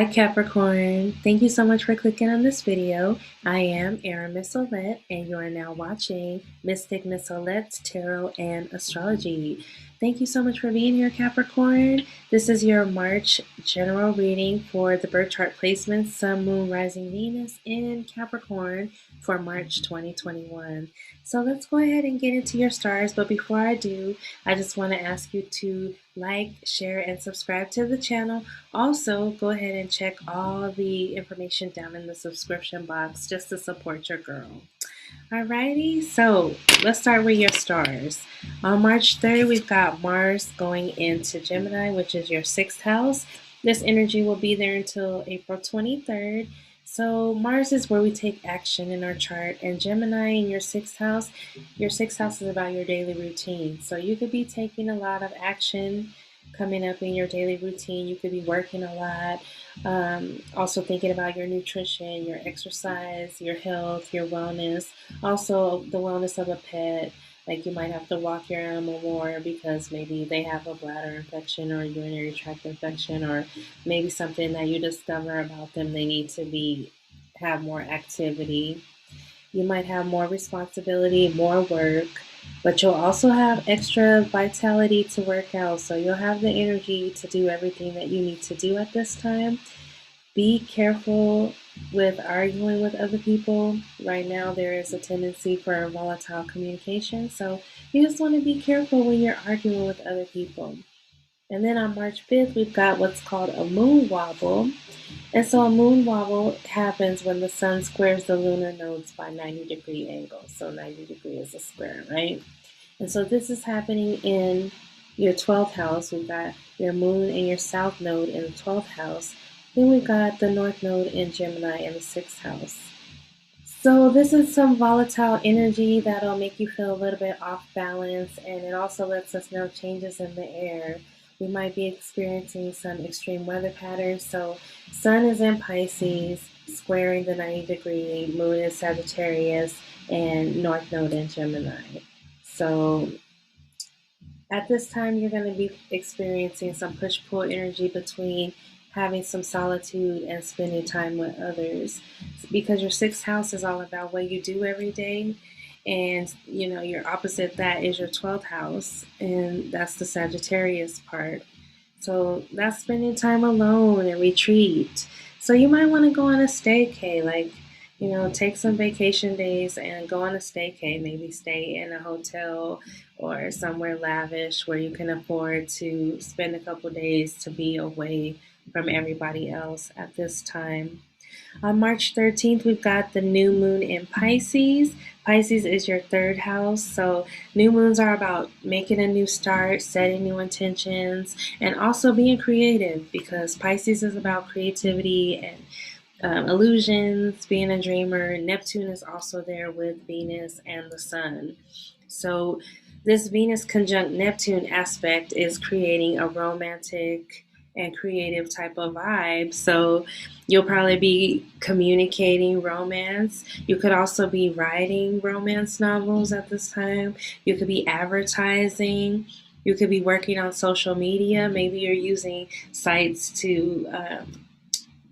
Hi Capricorn, thank you so much for clicking on this video. I am Rune Message and you are now watching Mystic Miz Olette's Tarot and Astrology. Thank you so much for being here Capricorn. This is your March general reading for the birth chart placements, Sun, Moon, Rising, Venus in Capricorn for March 2021. So let's go ahead and get into your stars, but before I do, I just want to ask you to like, share, and subscribe to the channel. Also, go ahead and check all the information down in the subscription box just to support your girl. Alrighty, so let's start with your stars. On March 3rd, we've got Mars going into Gemini, which is your 6th house. This energy will be there until April 23rd. So Mars is where we take action in our chart, and Gemini in your 6th house is about your daily routine. So you could be taking a lot of action coming up in your daily routine. You could be working a lot, also thinking about your nutrition, your exercise, your health, your wellness, also the wellness of a pet. Like you might have to walk your animal more because maybe they have a bladder infection or a urinary tract infection, or maybe something that you discover about them, they need to have more activity. You might have more responsibility, more work, but you'll also have extra vitality to work out. So you'll have the energy to do everything that you need to do at this time. Be careful with arguing with other people. Right now, there is a tendency for volatile communication. So you just want to be careful when you're arguing with other people. And then on March 5th, we've got what's called a moon wobble. And so a moon wobble happens when the sun squares the lunar nodes by 90-degree angle. So 90 degrees is a square, right? And so this is happening in your 12th house. We've got your moon and your south node in the 12th house. Then we've got the north node in Gemini in the 6th house. So this is some volatile energy that'll make you feel a little bit off balance, and it also lets us know changes in the air. We might be experiencing some extreme weather patterns. So sun is in Pisces, squaring the 90-degree, moon is Sagittarius, and north node in Gemini. So at this time, you're going to be experiencing some push-pull energy between having some solitude and spending time with others, because your 6th house is all about what you do every day. And your opposite that is your 12th house, and that's the Sagittarius part. So that's spending time alone and retreat. So you might want to go on a staycay, like take some vacation days and go on a staycay. Maybe stay in a hotel or somewhere lavish where you can afford to spend a couple days to be away from everybody else at this time. On March 13th, we've got the new moon in Pisces. Pisces is your 3rd house. So new moons are about making a new start, setting new intentions, and also being creative, because Pisces is about creativity and illusions, being a dreamer. Neptune is also there with Venus and the sun. So this Venus conjunct Neptune aspect is creating a romantic and creative type of vibe. So you'll probably be communicating romance. You could also be writing romance novels at this time. You could be advertising. You could be working on social media. Maybe you're using sites to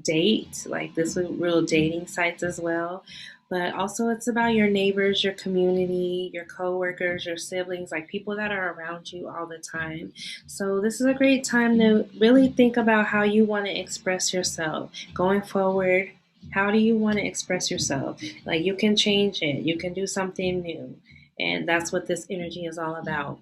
date, like this with real dating sites as well. But also it's about your neighbors, your community, your coworkers, your siblings, like people that are around you all the time. So this is a great time to really think about how you want to express yourself going forward. How do you want to express yourself? Like you can change it, you can do something new. And that's what this energy is all about.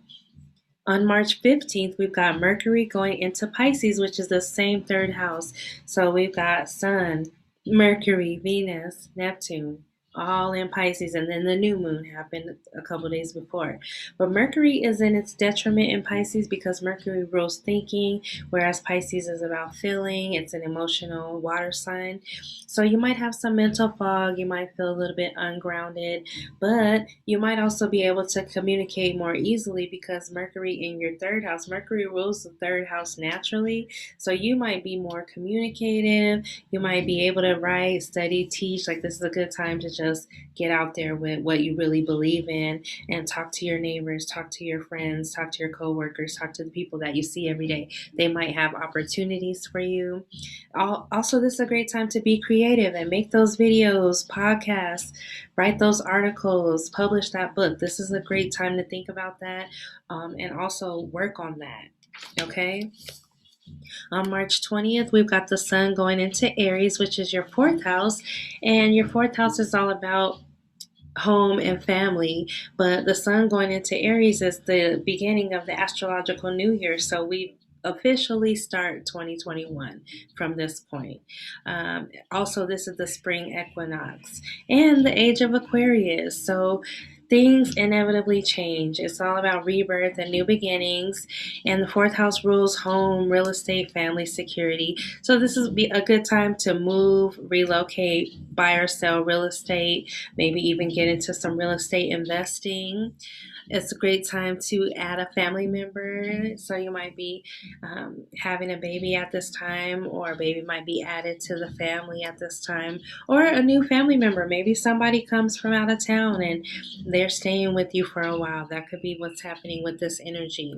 On March 15th, we've got Mercury going into Pisces, which is the same 3rd house. So we've got Sun, Mercury, Venus, Neptune, all in Pisces, and then the new moon happened a couple days before. But Mercury is in its detriment in Pisces because Mercury rules thinking, whereas Pisces is about feeling. It's an emotional water sign. So you might have some mental fog, you might feel a little bit ungrounded, but you might also be able to communicate more easily because Mercury in your 3rd house, Mercury rules the 3rd house naturally. So you might be more communicative, you might be able to write, study, teach. Like this is a good time to just get out there with what you really believe in and talk to your neighbors, talk to your friends, talk to your coworkers, talk to the people that you see every day. They might have opportunities for you. Also, this is a great time to be creative and make those videos, podcasts, write those articles, publish that book. This is a great time to think about that, and also work on that. Okay? On March 20th, we've got the sun going into Aries, which is your fourth house. And your fourth house is all about home and family. But the sun going into Aries is the beginning of the astrological new year. So we officially start 2021 from this point. Also, this is the spring equinox and the age of Aquarius. So things inevitably change. It's all about rebirth and new beginnings. And the fourth house rules home, real estate, family, security. So this is a good time to move, relocate, buy or sell real estate, maybe even get into some real estate investing. It's a great time to add a family member. So you might be having a baby at this time, or a baby might be added to the family at this time, or a new family member. Maybe somebody comes from out of town and they're staying with you for a while. That could be what's happening with this energy.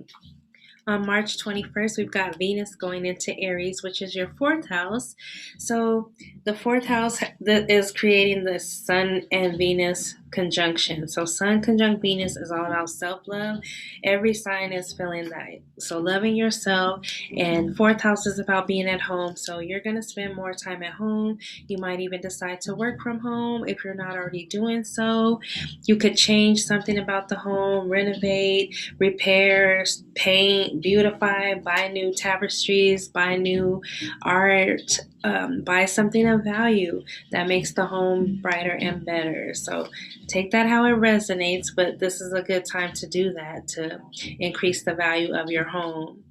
On March 21st, we've got Venus going into Aries, which is your fourth house. So the fourth house is creating the Sun and Venus conjunction. So Sun conjunct Venus is all about self-love. Every sign is feeling that. So loving yourself. And fourth house is about being at home. So you're going to spend more time at home. You might even decide to work from home if you're not already doing so. You could change something about the home, renovate, repairs, paint, beautify, buy new tapestries, buy new art, buy something of value that makes the home brighter and better. So take that how it resonates, but this is a good time to do that, to increase the value of your home.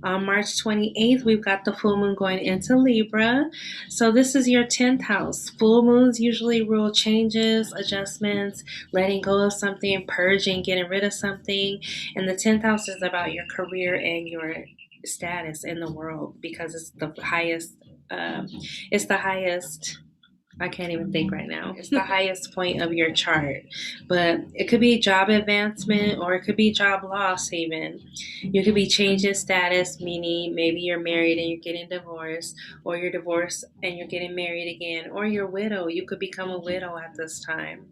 On March 28th, we've got the full moon going into Libra. So this is your 10th house. Full moons usually rule changes, adjustments, letting go of something, purging, getting rid of something. And the 10th house is about your career and your status in the world, because it's the highest. I can't even think right now. It's the highest point of your chart. But it could be job advancement, or it could be job loss even. You could be changing status, meaning maybe you're married and you're getting divorced, or you're divorced and you're getting married again, or you're a widow. You could become a widow at this time.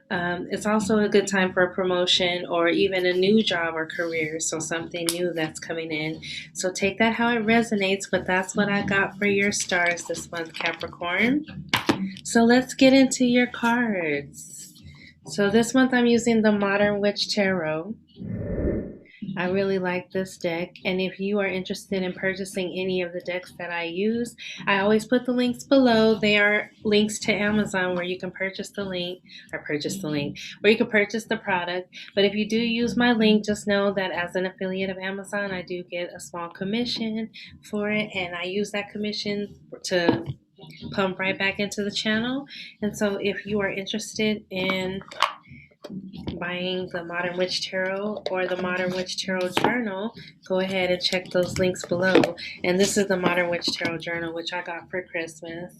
It's also a good time for a promotion or even a new job or career, so something new that's coming in. So take that how it resonates, but that's what I got for your stars this month, Capricorn. So let's get into your cards. So this month I'm using the Modern Witch Tarot. I really like this deck, and if you are interested in purchasing any of the decks that I use, I always put the links below. They are links to Amazon where you can purchase the product. But if you do use my link, just know that as an affiliate of Amazon, I do get a small commission for it, and I use that commission to pump right back into the channel. And so if you are interested in buying the Modern Witch Tarot or the Modern Witch Tarot Journal, go ahead and check those links below. And this is the Modern Witch Tarot Journal, which I got for Christmas.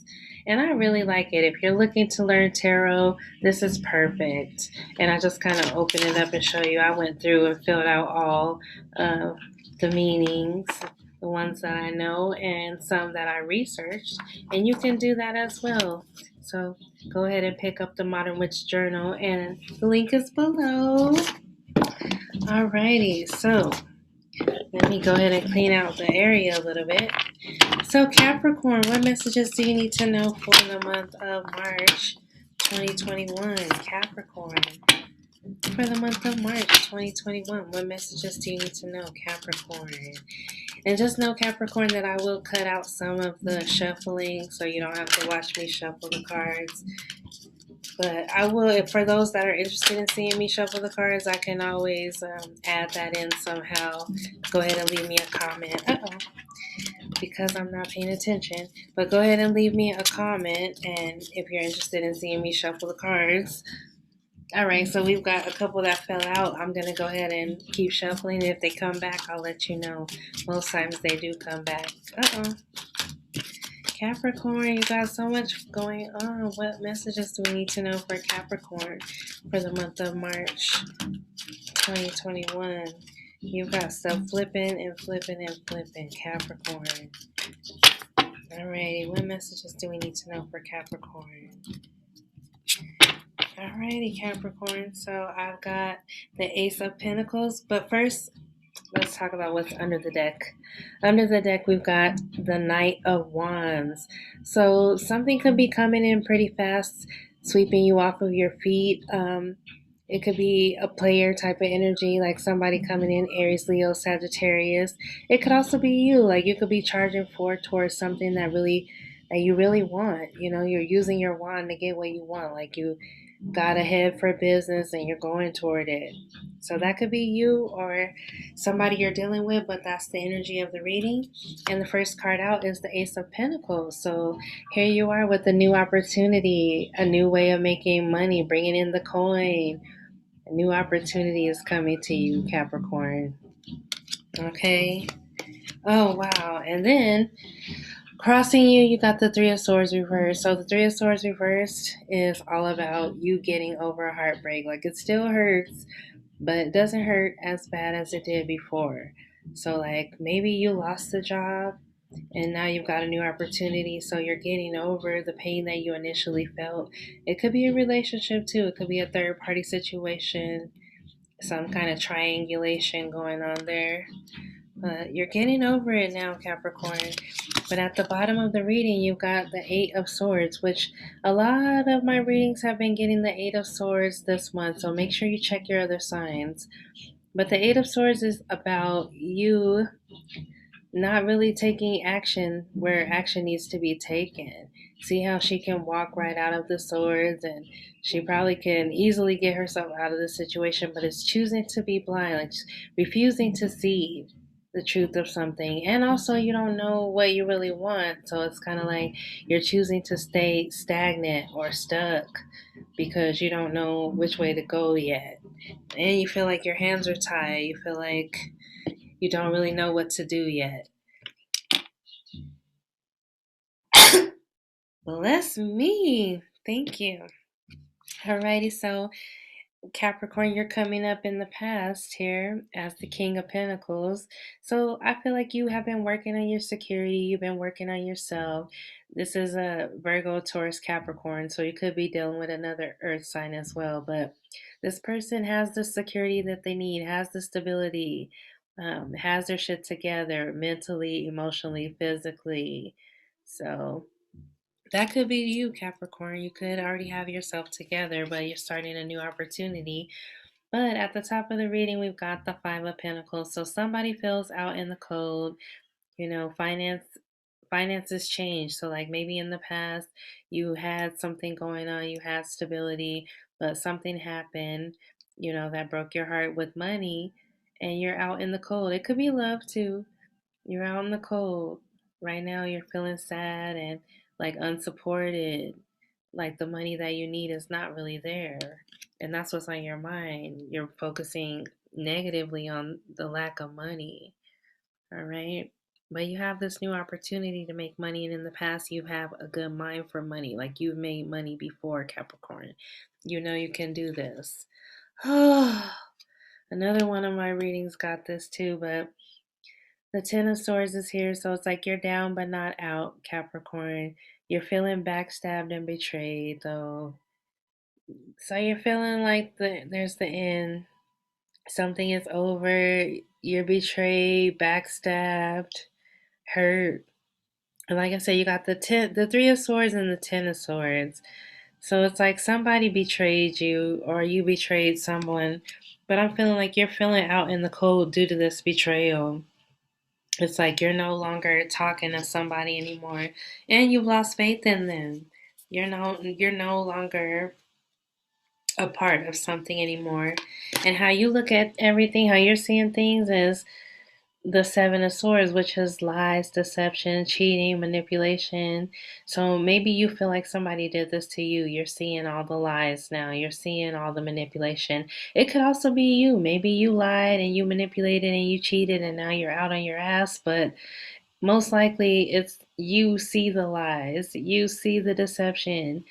And I really like it. If you're looking to learn tarot, this is perfect. And I just kind of open it up and show you. I went through and filled out all of the meanings, the ones that I know and some that I researched. And you can do that as well. So go ahead and pick up the Modern Witch Journal, and the link is below. Alrighty, so let me go ahead and clean out the area a little bit. So Capricorn, what messages do you need to know for the month of March 2021? Capricorn, for the month of March 2021, what messages do you need to know, Capricorn? And just know, Capricorn, that I will cut out some of the shuffling, so you don't have to watch me shuffle the cards. But I will, for those that are interested in seeing me shuffle the cards, I can always add that in somehow. Go ahead and leave me a comment. Because I'm not paying attention. But go ahead and leave me a comment, and if you're interested in seeing me shuffle the cards. Alright, so we've got a couple that fell out. I'm going to go ahead and keep shuffling. If they come back, I'll let you know. Most times they do come back. Capricorn, you got so much going on. What messages do we need to know for Capricorn for the month of March 2021? You've got stuff flipping and flipping and flipping, Capricorn. Alrighty, what messages do we need to know for Capricorn? Alrighty, Capricorn. So I've got the Ace of Pentacles, but first, let's talk about what's under the deck. Under the deck, we've got the Knight of Wands. So something could be coming in pretty fast, sweeping you off of your feet. It could be a player type of energy, like somebody coming in, Aries, Leo, Sagittarius. It could also be you, like you could be charging forward towards something that you really want. You know, you're using your wand to get what you want, like you got ahead for business and you're going toward it. So that could be you or somebody you're dealing with, but that's the energy of the reading. And the first card out is the Ace of Pentacles. So here you are with a new opportunity, a new way of making money, bringing in the coin. A new opportunity is coming to you, Capricorn. Okay. Oh, wow. And then crossing you, you got the Three of Swords reversed. So the Three of Swords reversed is all about you getting over a heartbreak. Like it still hurts, but it doesn't hurt as bad as it did before. So like maybe you lost the job and now you've got a new opportunity, so you're getting over the pain that you initially felt. It could be a relationship too. It could be a third party situation, some kind of triangulation going on there. But you're getting over it now, Capricorn. But at the bottom of the reading, you've got the Eight of Swords, which a lot of my readings have been getting the Eight of Swords this month. So make sure you check your other signs. But the Eight of Swords is about you not really taking action where action needs to be taken. See how she can walk right out of the swords, and she probably can easily get herself out of the situation, but it's choosing to be blind, like refusing to see the truth of something. And also, you don't know what you really want, so it's kind of like you're choosing to stay stagnant or stuck because you don't know which way to go yet. And you feel like your hands are tied, you feel like you don't really know what to do yet. Bless me. Thank you. Alrighty, so Capricorn, you're coming up in the past here as the King of Pentacles. So I feel like you have been working on your security, you've been working on yourself. This is a Virgo, Taurus, Capricorn, so you could be dealing with another earth sign as well. But this person has the security that they need, has the stability, has their shit together mentally, emotionally, physically. So that could be you, Capricorn. You could already have yourself together, but you're starting a new opportunity. But at the top of the reading, we've got the Five of Pentacles. So somebody feels out in the cold. You know, finances change. So like maybe in the past you had something going on, you had stability, but something happened, you know, that broke your heart with money, and you're out in the cold. It could be love too. You're out in the cold. Right now you're feeling sad and like unsupported. Like the money that you need is not really there. And that's what's on your mind. You're focusing negatively on the lack of money. All right. But you have this new opportunity to make money. And in the past, you have a good mind for money. Like you've made money before, Capricorn. You know you can do this. Oh, another one of my readings got this too, but the Ten of Swords is here, so it's like you're down but not out, Capricorn. You're feeling backstabbed and betrayed, though. So you're feeling like there's the end. Something is over. You're betrayed, backstabbed, hurt. And like I said, you got the Three of Swords and the Ten of Swords. So it's like somebody betrayed you or you betrayed someone. But I'm feeling like you're feeling out in the cold due to this betrayal. It's like you're no longer talking to somebody anymore, and you've lost faith in them. You're no longer a part of something anymore. And how you look at everything, how you're seeing things is the Seven of Swords, which is lies, deception, cheating, manipulation. So maybe you feel like somebody did this to you. You're seeing all the lies now. You're seeing all the manipulation. It could also be you. Maybe you lied and you manipulated and you cheated and now you're out on your ass, but most likely it's you see the lies, you see the deception.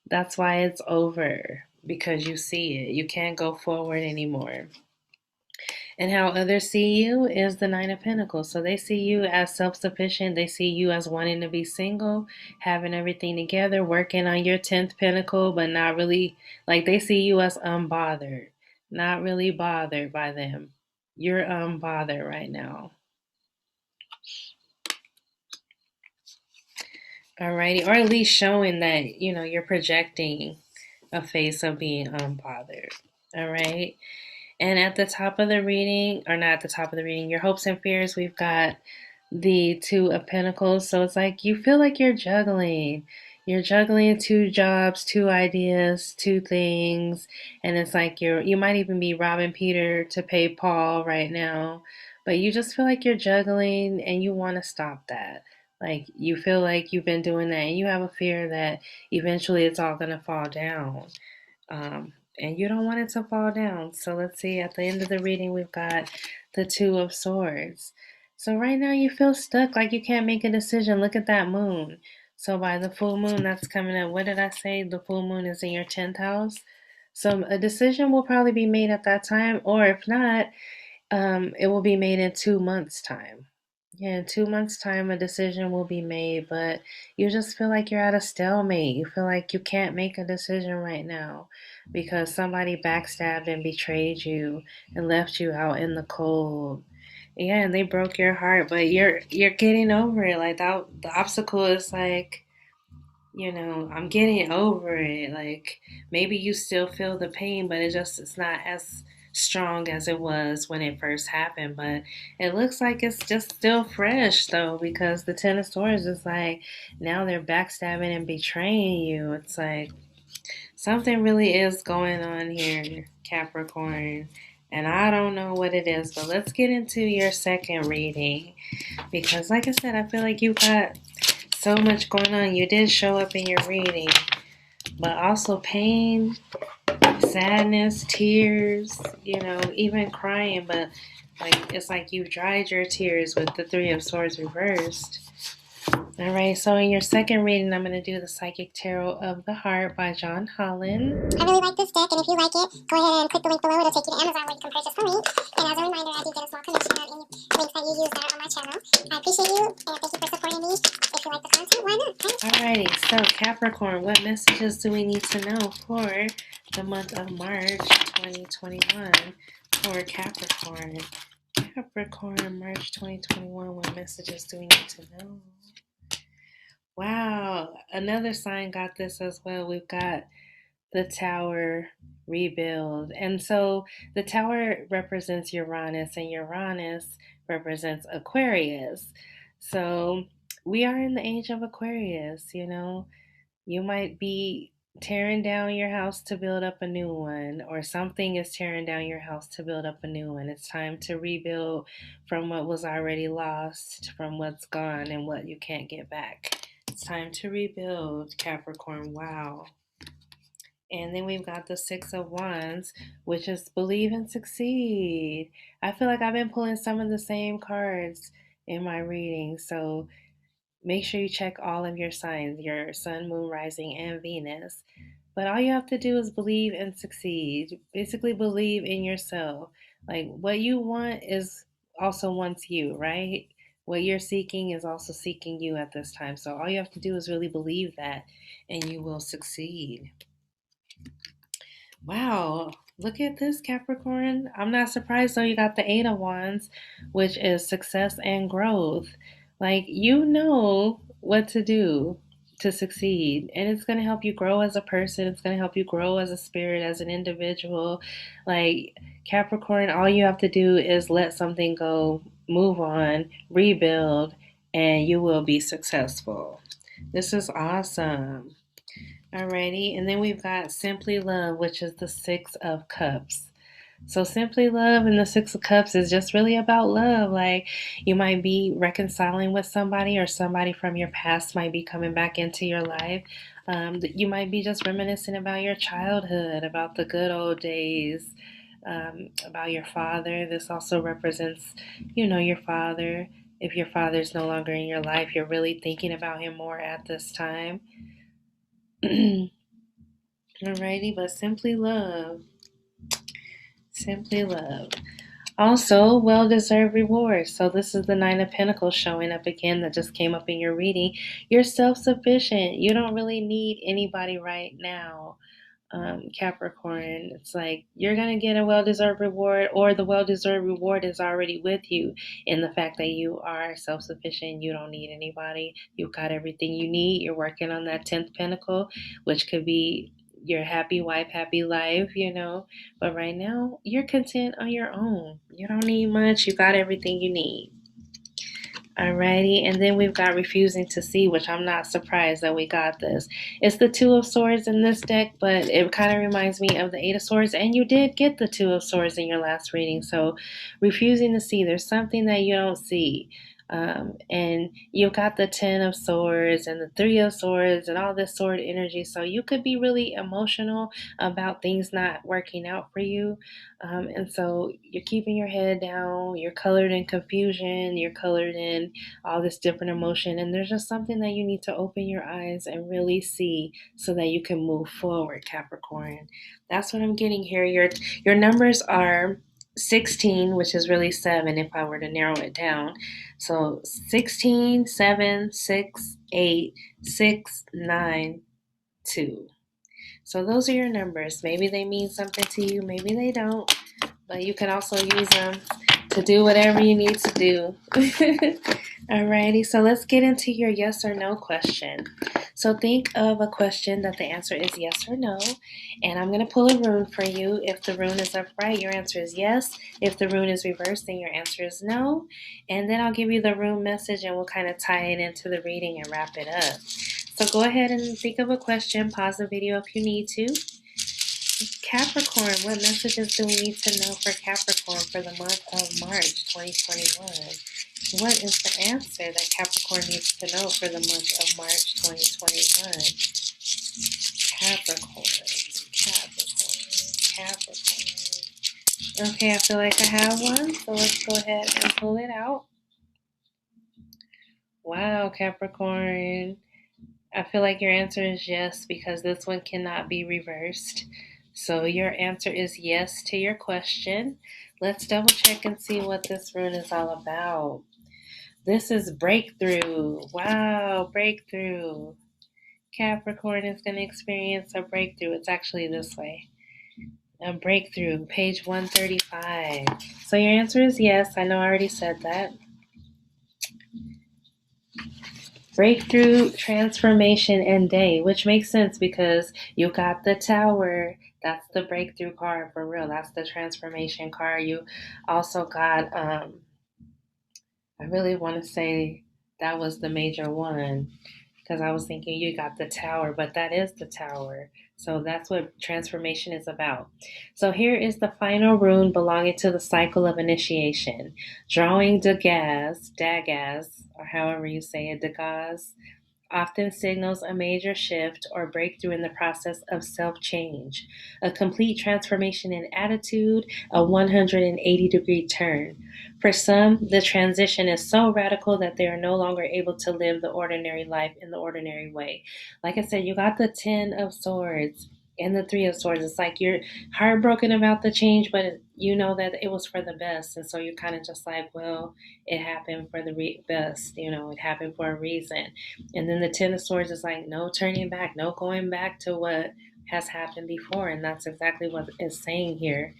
That's why it's over, because you see it. You can't go forward anymore. And how others see you is the Nine of Pentacles. So they see you as self sufficient. They see you as wanting to be single, having everything together, working on your 10th pentacle, but not really, like they see you as unbothered, not really bothered by them. You're unbothered right now. Alrighty. Or at least showing that, you're projecting a face of being unbothered. All right. And at the top of the reading, or not at the top of the reading, your hopes and fears, we've got the Two of Pentacles. So it's like you feel like you're juggling. You're juggling two jobs, two ideas, two things, and it's like you might even be robbing Peter to pay Paul right now. But you just feel like you're juggling and you want to stop that. Like you feel like you've been doing that and you have a fear that eventually it's all going to fall down. And you don't want it to fall down. So let's see, at the end of the reading, we've got the Two of Swords. So right now you feel stuck, like you can't make a decision. Look at that moon. So by the full moon that's coming up, what did I say? The full moon is in your 10th house. So a decision will probably be made at that time, or if not, it will be made in 2 months' time. Yeah, in 2 months' time, a decision will be made, but you just feel like you're at a stalemate. You feel like you can't make a decision right now because somebody backstabbed and betrayed you and left you out in the cold. Yeah, and they broke your heart, but you're getting over it. Like that, the obstacle is like, I'm getting over it. Like maybe you still feel the pain, but it's not as strong as it was when it first happened. But it looks like it's just still fresh though, because the Ten of Swords is like now they're backstabbing and betraying you. It's like something really is going on here, Capricorn. And I don't know what it is, but let's get into your second reading. Because like I said, I feel like you got so much going on. You did show up in your reading, but also pain, sadness, tears, even crying. But like it's like you've dried your tears with the Three of Swords reversed. All right, so in your second reading, I'm going to do the Psychic Tarot of the Heart by John Holland. I really like this deck, and if you like it, go ahead and click the link below. It'll take you to Amazon where you can purchase from me. And as a reminder, I do get a small commission on any links that you use that are on my channel. I appreciate you, and thank you for supporting me. If you like the content, why not? Alrighty, so Capricorn, what messages do we need to know for the month of March 2021 for Capricorn? Capricorn, March 2021, what messages do we need to know? Wow, another sign got this as well. We've got the Tower rebuild. And so the Tower represents Uranus, and Uranus represents Aquarius. So we are in the age of Aquarius, You might be tearing down your house to build up a new one, or something is tearing down your house to build up a new one. It's time to rebuild from what was already lost, from what's gone and what you can't get back. It's time to rebuild, Capricorn. Wow. And then we've got the Six of Wands, which is believe and succeed. I feel like I've been pulling some of the same cards in my reading. So make sure you check all of your signs, your sun, moon, rising, and Venus. But all you have to do is believe and succeed. Basically, believe in yourself. Like what you want is also wants you, right? What you're seeking is also seeking you at this time. So all you have to do is really believe that, and you will succeed. Wow, look at this, Capricorn. I'm not surprised though you got the Eight of Wands, which is success and growth. Like, you know what to do to succeed, and it's going to help you grow as a person. It's going to help you grow as a spirit, as an individual. Like, Capricorn, all you have to do is let something go, move on, rebuild, and you will be successful. This is awesome. Alrighty, and then we've got Simply Love, which is the Six of Cups. So Simply Love and the Six of Cups is just really about love. Like you might be reconciling with somebody, or somebody from your past might be coming back into your life. You might be just reminiscing about your childhood, about the good old days, about your father. This also represents, your father. If your father's no longer in your life, you're really thinking about him more at this time. Alrighty, but simply love. Simply love. Also, well-deserved rewards. So this is the Nine of Pentacles showing up again that just came up in your reading. You're self-sufficient. You don't really need anybody right now. Capricorn, it's like you're going to get a well-deserved reward, or the well-deserved reward is already with you in the fact that you are self-sufficient. You don't need anybody. You've got everything you need. You're working on that 10th pentacle, which could be your happy wife, happy life, but right now you're content on your own. You don't need much. You got everything you need. Alrighty, and then we've got refusing to see, which I'm not surprised that we got this. It's the Two of Swords in this deck, but it kind of reminds me of the Eight of Swords, and you did get the Two of Swords in your last reading. So refusing to see, there's something that you don't see. And you've got the 10 of Swords and the 3 of Swords and all this sword energy. So you could be really emotional about things not working out for you. And so you're keeping your head down, you're colored in confusion, you're colored in all this different emotion. And there's just something that you need to open your eyes and really see so that you can move forward, Capricorn. That's what I'm getting here. Your numbers are 16, which is really 7 if I were to narrow it down. So 16, 7, 6, 8, 6, 9, 2. So those are your numbers. Maybe they mean something to you, maybe they don't, but you can also use them to do whatever you need to do. Alrighty, so let's get into your yes or no question. So think of a question that the answer is yes or no, and I'm going to pull a rune for you. If the rune is upright, your answer is yes. If the rune is reversed, then your answer is no. And then I'll give you the rune message and we'll kind of tie it into the reading and wrap it up. So go ahead and think of a question, pause the video if you need to. Capricorn, what messages do we need to know for Capricorn for the month of March 2021? What is the answer that Capricorn needs to know for the month of March 2021? Capricorn. Okay, I feel like I have one, so let's go ahead and pull it out. Wow, Capricorn. I feel like your answer is yes because this one cannot be reversed. So your answer is yes to your question. Let's double check and see what this rune is all about. This is breakthrough. Wow, breakthrough. Capricorn is going to experience a breakthrough. It's actually this way. A breakthrough, page 135. So your answer is yes. I know I already said that. Breakthrough, transformation, and day, which makes sense because you got the Tower. That's the breakthrough card for real. That's the transformation card. You also got, I really want to say that was the major one because I was thinking you got the Tower, but that is the Tower. So that's what transformation is about. So here is the final rune belonging to the cycle of initiation. Drawing Dagaz, or however you say it, Dagaz, often signals a major shift or breakthrough in the process of self-change, a complete transformation in attitude, a 180-degree turn. For some, the transition is so radical that they are no longer able to live the ordinary life in the ordinary way. Like I said, you got the 10 of Swords and the 3 of Swords. It's like you're heartbroken about the change, but you know that it was for the best. And so you're kind of just like, well, it happened for the best. It happened for a reason. And then the 10 of Swords is like, no turning back, no going back to what has happened before. And that's exactly what it's saying here.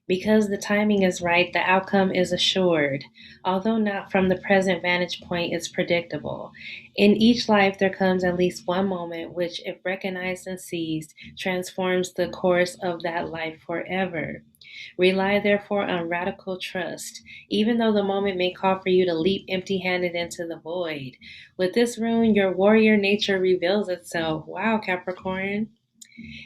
Because the timing is right, the outcome is assured, although not from the present vantage point, it's predictable. In each life, there comes at least one moment which, if recognized and seized, transforms the course of that life forever. Rely, therefore, on radical trust, even though the moment may call for you to leap empty-handed into the void. With this rune, your warrior nature reveals itself. Wow, Capricorn.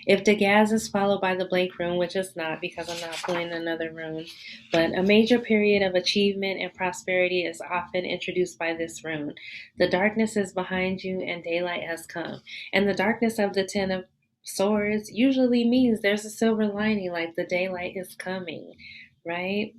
If Dagaz is followed by the blank rune, which it's not because I'm not pulling another rune, but a major period of achievement and prosperity is often introduced by this rune. The darkness is behind you and daylight has come. And the darkness of the 10 of Swords usually means there's a silver lining, like the daylight is coming, right?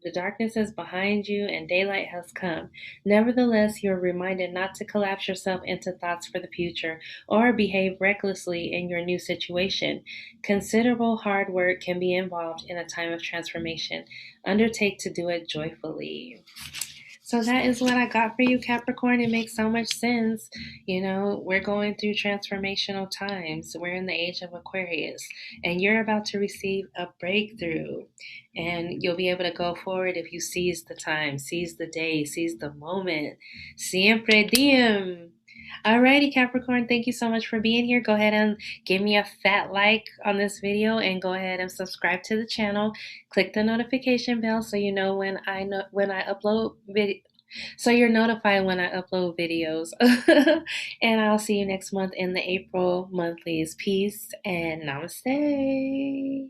The darkness is behind you and daylight has come. Nevertheless, you are reminded not to collapse yourself into thoughts for the future or behave recklessly in your new situation. Considerable hard work can be involved in a time of transformation. Undertake to do it joyfully. So that is what I got for you, Capricorn. It makes so much sense. You know, we're going through transformational times. We're in the age of Aquarius, and you're about to receive a breakthrough. And you'll be able to go forward if you seize the time, seize the day, seize the moment. Siempre diem. Alrighty, Capricorn, thank you so much for being here. Go ahead and give me a fat like on this video and go ahead and subscribe to the channel. Click the notification bell so you know when I upload video, so you're notified when I upload videos. And I'll see you next month in the April monthlies. Peace and namaste.